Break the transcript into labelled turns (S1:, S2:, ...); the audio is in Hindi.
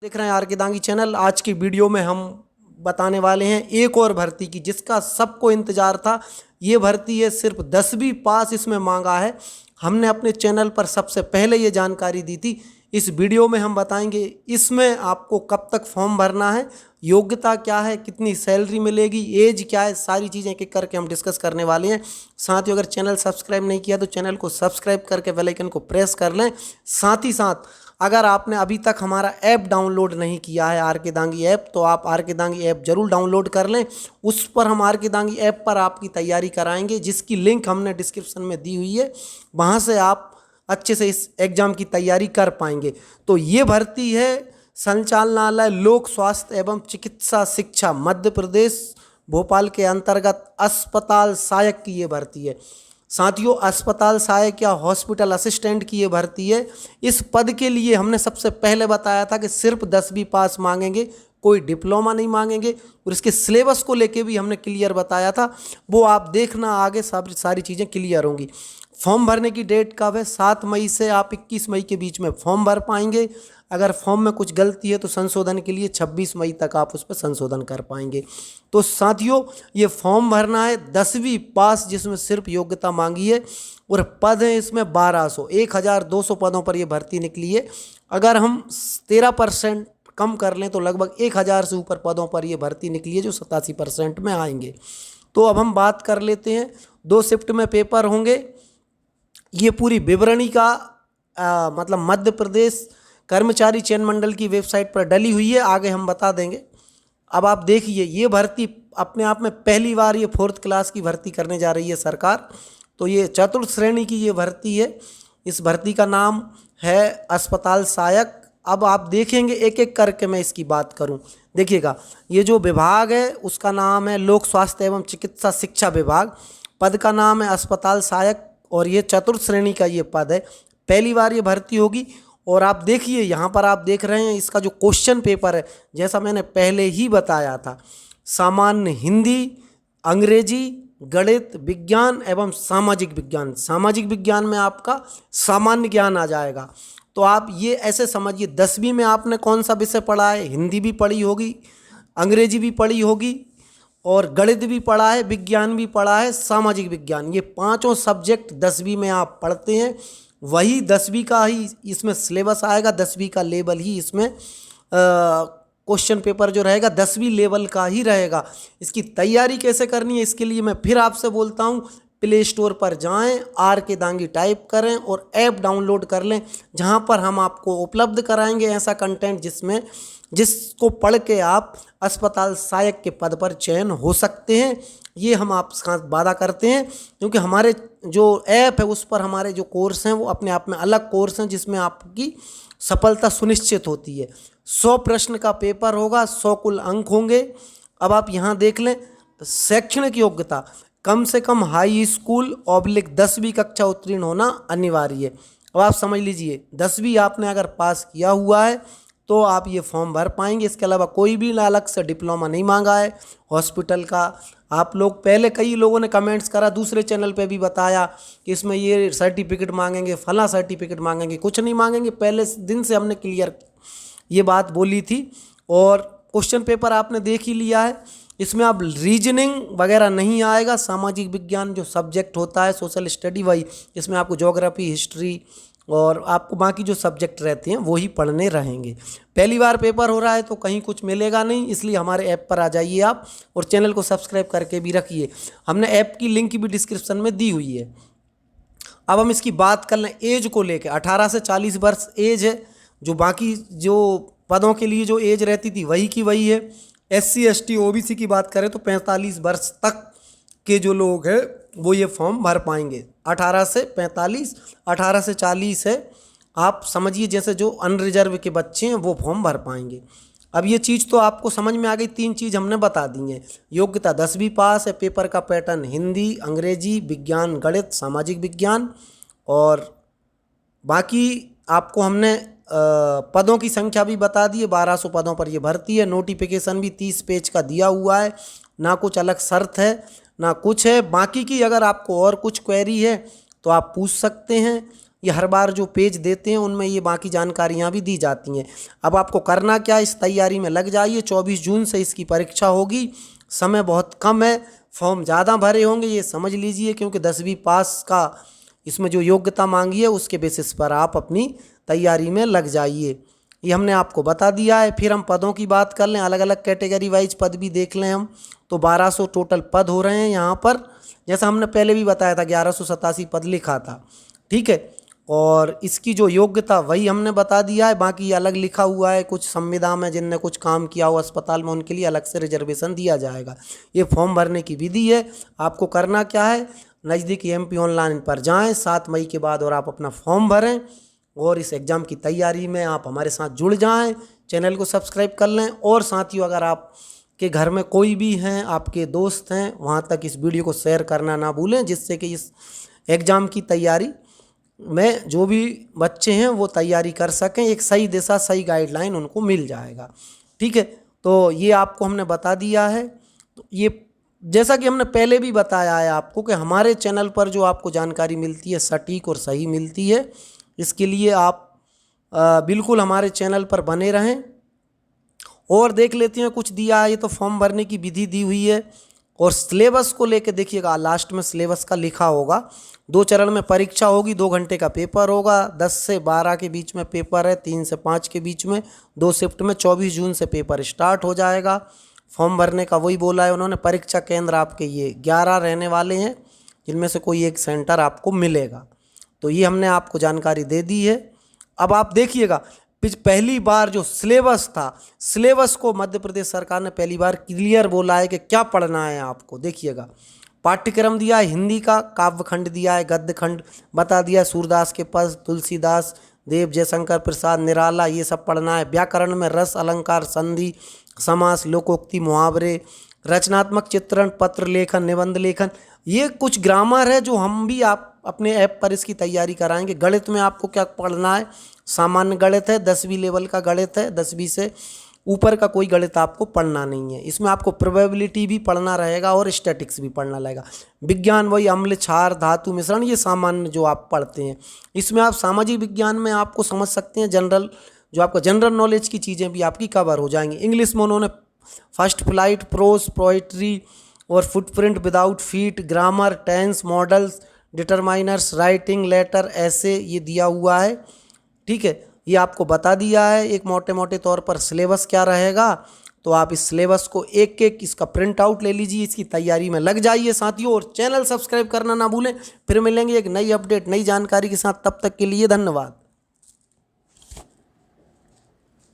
S1: देख रहे हैं आर के दांगी चैनल। आज की वीडियो में हम बताने वाले हैं एक और भर्ती की जिसका सबको इंतजार था। ये भर्ती है, सिर्फ 10वीं पास इसमें मांगा है। हमने अपने चैनल पर सबसे पहले ये जानकारी दी थी। इस वीडियो में हम बताएंगे इसमें आपको कब तक फॉर्म भरना है, योग्यता क्या है, कितनी सैलरी मिलेगी, एज क्या है, सारी चीज़ें एक एक करके हम डिस्कस करने वाले हैं। साथ ही अगर चैनल सब्सक्राइब नहीं किया तो चैनल को सब्सक्राइब करके बेल आइकन को प्रेस कर लें। साथ ही साथ अगर आपने अभी तक हमारा ऐप डाउनलोड नहीं किया है आर के दांगी ऐप, तो आप आर के दांगी ऐप जरूर डाउनलोड कर लें। उस पर हम आर के दांगी ऐप पर आपकी तैयारी कराएंगे, जिसकी लिंक हमने डिस्क्रिप्शन में दी हुई है। वहाँ से आप अच्छे से इस एग्ज़ाम की तैयारी कर पाएंगे। तो ये भर्ती है संचालनालय लोक स्वास्थ्य एवं चिकित्सा शिक्षा मध्य प्रदेश भोपाल के अंतर्गत अस्पताल सहायक की ये भर्ती है। साथियों, अस्पताल सहायक या हॉस्पिटल असिस्टेंट की ये भर्ती है। इस पद के लिए हमने सबसे पहले बताया था कि सिर्फ 10वीं पास मांगेंगे, कोई डिप्लोमा नहीं मांगेंगे। और इसके सिलेबस को लेके भी हमने क्लियर बताया था, वो आप देखना, आगे सब सारी चीज़ें क्लियर होंगी। फॉर्म भरने की डेट कब है? 7 मई से आप 21 मई के बीच में फॉर्म भर पाएंगे। अगर फॉर्म में कुछ गलती है तो संशोधन के लिए 26 मई तक आप उस पर संशोधन कर पाएंगे। तो साथियों, ये फॉर्म भरना है 10वीं पास, जिसमें सिर्फ योग्यता मांगी है। और पद है इसमें 1200 पदों पर ये भर्ती निकली है। अगर हम 13% कम कर लें तो लगभग 1000 से ऊपर पदों पर ये भर्ती निकली है, जो 87% में आएंगे। तो अब हम बात कर लेते हैं। 2 शिफ्ट में पेपर होंगे। ये पूरी विवरणी का मतलब मध्य प्रदेश कर्मचारी चयन मंडल की वेबसाइट पर डली हुई है, आगे हम बता देंगे। अब आप देखिए, ये भर्ती अपने आप में पहली बार ये 4th क्लास की भर्ती करने जा रही है सरकार। तो ये 4th श्रेणी की ये भर्ती है। इस भर्ती का नाम है अस्पताल सहायक। अब आप देखेंगे एक एक करके मैं इसकी बात करूं। देखिएगा, ये जो विभाग है उसका नाम है लोक स्वास्थ्य एवं चिकित्सा शिक्षा विभाग। पद का नाम है अस्पताल सहायक और ये 4th श्रेणी का ये पद है। पहली बार ये भर्ती होगी। और आप देखिए, यहाँ पर आप देख रहे हैं इसका जो क्वेश्चन पेपर है, जैसा मैंने पहले ही बताया था, सामान्य हिंदी, अंग्रेजी, गणित, विज्ञान एवं सामाजिक विज्ञान। सामाजिक विज्ञान में आपका सामान्य ज्ञान आ जाएगा। तो आप ये ऐसे समझिए, 10वीं में आपने कौन सा विषय पढ़ा है? हिंदी भी पढ़ी होगी, अंग्रेजी भी पढ़ी होगी और गणित भी पढ़ा है, विज्ञान भी पढ़ा है, सामाजिक विज्ञान। ये पांचों सब्जेक्ट 10वीं में आप पढ़ते हैं। वही 10वीं का ही इसमें सिलेबस आएगा, 10वीं का लेवल ही इसमें क्वेश्चन पेपर जो रहेगा 10वीं लेवल का ही रहेगा। इसकी तैयारी कैसे करनी है, इसके लिए मैं फिर आपसे बोलता हूँ, प्ले स्टोर पर जाएं, आर के दांगी टाइप करें और ऐप डाउनलोड कर लें, जहां पर हम आपको उपलब्ध कराएंगे ऐसा कंटेंट जिसको पढ़ के आप अस्पताल सहायक के पद पर चयन हो सकते हैं। ये हम आपके साथ वादा करते हैं, क्योंकि हमारे जो ऐप है उस पर हमारे जो कोर्स हैं वो अपने आप में अलग कोर्स हैं, जिसमें आपकी सफलता सुनिश्चित होती है। 100 प्रश्न का पेपर होगा, 100 कुल अंक होंगे। अब आप यहाँ देख लें, शैक्षणिक योग्यता कम से कम हाई स्कूल / 10वीं कक्षा उत्तीर्ण होना अनिवार्य है। अब आप समझ लीजिए, 10वीं आपने अगर पास किया हुआ है तो आप ये फॉर्म भर पाएंगे। इसके अलावा कोई भी अलग से डिप्लोमा नहीं मांगा है हॉस्पिटल का। आप लोग पहले कई लोगों ने कमेंट्स करा, दूसरे चैनल पे भी बताया कि इसमें ये सर्टिफिकेट मांगेंगे, फला सर्टिफिकेट मांगेंगे। कुछ नहीं मांगेंगे, पहले दिन से हमने क्लियर ये बात बोली थी। और क्वेश्चन पेपर आपने देख ही लिया है, इसमें अब रीजनिंग वगैरह नहीं आएगा। सामाजिक विज्ञान जो सब्जेक्ट होता है, सोशल स्टडी, वही इसमें आपको ज्योग्राफी, हिस्ट्री और आपको बाकी जो सब्जेक्ट रहते हैं वो ही पढ़ने रहेंगे। पहली बार पेपर हो रहा है तो कहीं कुछ मिलेगा नहीं, इसलिए हमारे ऐप पर आ जाइए आप और चैनल को सब्सक्राइब करके भी रखिए। हमने ऐप की लिंक भी डिस्क्रिप्शन में दी हुई है। अब हम इसकी बात कर लें एज को लेकर। 18 से 40 वर्ष एज है। जो बाकी जो पदों के लिए जो एज रहती थी वही की वही है। SC ST OBC की बात करें तो 45 वर्ष तक के जो लोग हैं वो ये फॉर्म भर पाएंगे। 18 से 45, 18 से 40 है, आप समझिए जैसे जो अनरिजर्व के बच्चे हैं वो फॉर्म भर पाएंगे। अब ये चीज़ तो आपको समझ में आ गई। 3 चीज़ हमने बता दी हैं। योग्यता 10वीं पास है, पेपर का पैटर्न हिंदी, अंग्रेजी, विज्ञान, गणित, सामाजिक विज्ञान। और बाकी आपको हमने पदों की संख्या भी बता दी है। 1200 पदों पर ये भर्ती है। नोटिफिकेशन भी 30 पेज का दिया हुआ है, ना कुछ अलग शर्त है ना कुछ है। बाकी की अगर आपको और कुछ क्वेरी है तो आप पूछ सकते हैं। ये हर बार जो पेज देते हैं उनमें ये बाकी जानकारियाँ भी दी जाती हैं। अब आपको करना क्या है, इस तैयारी में लग जाइए। 24 जून से इसकी परीक्षा होगी, समय बहुत कम है, फॉर्म ज़्यादा भरे होंगे ये समझ लीजिए, क्योंकि 10वीं पास का इसमें जो योग्यता मांगी है उसके बेसिस पर आप अपनी तैयारी में लग जाइए। ये हमने आपको बता दिया है। फिर हम पदों की बात कर लें, अलग अलग कैटेगरी वाइज पद भी देख लें हम, तो 1200 टोटल पद हो रहे हैं यहाँ पर। जैसा हमने पहले भी बताया था 1187 पद लिखा था, ठीक है। और इसकी जो योग्यता वही हमने बता दिया है, बाकी अलग लिखा हुआ है। कुछ संविदा में जिनने कुछ काम किया हो अस्पताल में उनके लिए अलग से रिजर्वेशन दिया जाएगा। ये फॉर्म भरने की विधि है। आपको करना क्या है, नज़दीकी एमपी ऑनलाइन पर जाएं 7 मई के बाद और आप अपना फॉर्म भरें और इस एग्ज़ाम की तैयारी में आप हमारे साथ जुड़ जाएं। चैनल को सब्सक्राइब कर लें और साथियों अगर आप के घर में कोई भी हैं, आपके दोस्त हैं, वहाँ तक इस वीडियो को शेयर करना ना भूलें, जिससे कि इस एग्ज़ाम की तैयारी में जो भी बच्चे हैं वो तैयारी कर सकें, एक सही दिशा सही गाइडलाइन उनको मिल जाएगा, ठीक है। तो ये आपको हमने बता दिया है। तो ये जैसा कि हमने पहले भी बताया है आपको कि हमारे चैनल पर जो आपको जानकारी मिलती है सटीक और सही मिलती है। इसके लिए आप बिल्कुल हमारे चैनल पर बने रहें। और देख लेते हैं कुछ दिया है, ये तो फॉर्म भरने की विधि दी हुई है। और सिलेबस को लेके देखिएगा, लास्ट में सिलेबस का लिखा होगा। 2 चरण में परीक्षा होगी, 2 घंटे का पेपर होगा, 10 से 12 के बीच में पेपर है, 3 से 5 के बीच में, 2 शिफ्ट में। 24 जून से पेपर स्टार्ट हो जाएगा। फॉर्म भरने का वही बोला है उन्होंने। परीक्षा केंद्र आपके ये 11 रहने वाले हैं, जिनमें से कोई एक सेंटर आपको मिलेगा। तो ये हमने आपको जानकारी दे दी है। अब आप देखिएगा, पहली बार जो सिलेबस था, सिलेबस को मध्य प्रदेश सरकार ने पहली बार क्लियर बोला है कि क्या पढ़ना है आपको। देखिएगा, पाठ्यक्रम दिया है हिंदी का, काव्यखंड दिया है, गद्य खंड बता दिया है, सूरदास के पद, तुलसीदास, देव, जयशंकर प्रसाद, निराला, ये सब पढ़ना है। व्याकरण में रस, अलंकार, संधि, समास, लोकोक्ति, मुहावरे, रचनात्मक चित्रण, पत्र लेखन, निबंध लेखन, ये कुछ ग्रामर है जो हम भी आप अपने ऐप पर इसकी तैयारी कराएंगे। गणित में आपको क्या पढ़ना है, सामान्य गणित है, 10वीं लेवल का गणित है, 10वीं से ऊपर का कोई गणित आपको पढ़ना नहीं है। इसमें आपको प्रोबेबिलिटी भी पढ़ना रहेगा और स्टैटिक्स भी पढ़ना रहेगा। विज्ञान वही अम्ल, क्षार, धातु, मिश्रण, ये सामान्य जो आप पढ़ते हैं। इसमें आप सामाजिक विज्ञान में आपको समझ सकते हैं, जनरल जो आपका जनरल नॉलेज की चीज़ें भी आपकी कवर हो जाएंगी। इंग्लिश में उन्होंने फर्स्ट फ्लाइट, प्रोज, पोइट्री और footprint without feet, grammar, tense, models, determiners, writing, letter, ऐसे ये दिया हुआ है, ठीक है। ये आपको बता दिया है एक मोटे मोटे तौर पर सिलेबस क्या रहेगा। तो आप इस सिलेबस को एक एक इसका प्रिंट आउट ले लीजिए, इसकी तैयारी में लग जाइए साथियों। और चैनल सब्सक्राइब करना ना भूलें। फिर मिलेंगे एक नई अपडेट, नई जानकारी के साथ। तब तक के लिए धन्यवाद।